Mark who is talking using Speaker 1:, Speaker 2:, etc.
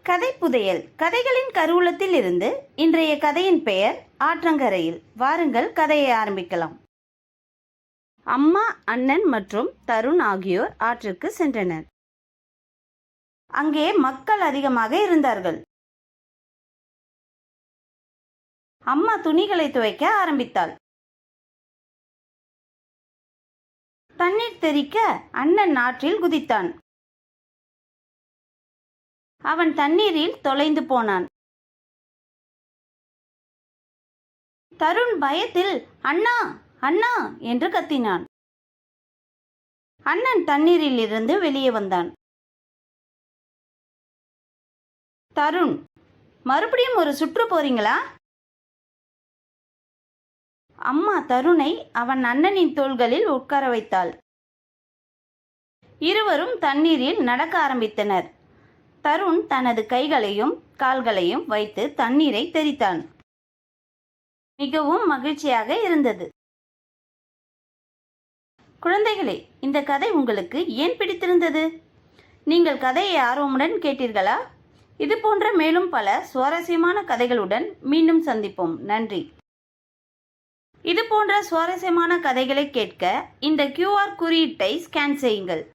Speaker 1: கதை புதையல். கதைகளின் கருவூலத்தில் இருந்து இன்றைய கதையின் பெயர் ஆற்றங்கரையில். வாருங்கள் கதையை ஆரம்பிக்கலாம். அம்மா, அண்ணன் மற்றும் தருண் ஆகியோர் ஆற்றுக்கு சென்றனர். அங்கே மக்கள் அதிகமாக இருந்தார்கள். அம்மா துணிகளை துவைக்க ஆரம்பித்தாள். தண்ணீர் தெறிக்க அண்ணன் ஆற்றில் குதித்தான். அவன் தண்ணீரில் தொலைந்து போனான். தருண் பயத்தில் அண்ணா அண்ணா என்று கத்தினான். அண்ணன் தண்ணீரில் இருந்து வெளியே வந்தான். தருண், மறுபடியும் ஒரு சுற்று போறீங்களா? அம்மா தருணை அவன் அண்ணனின் தோள்களில் உட்கார வைத்தாள். இருவரும் தண்ணீரில் நடக்க ஆரம்பித்தனர். தருண் தனது கைகளையும் கால்களையும் வைத்து தண்ணீரை தெறித்தான். மிகவும் மகிழ்ச்சியாக இருந்தது. குழந்தைகளே, இந்த கதை உங்களுக்கு ஏன் பிடித்திருந்தது? நீங்கள் கதையை ஆர்வமுடன் கேட்டீர்களா? இது போன்ற மேலும் பல சுவாரஸ்யமான கதைகளுடன் மீண்டும் சந்திப்போம். நன்றி. இது போன்ற சுவாரஸ்யமான கதைகளை கேட்க இந்த QR குறியீட்டை ஸ்கேன் செய்யுங்கள்.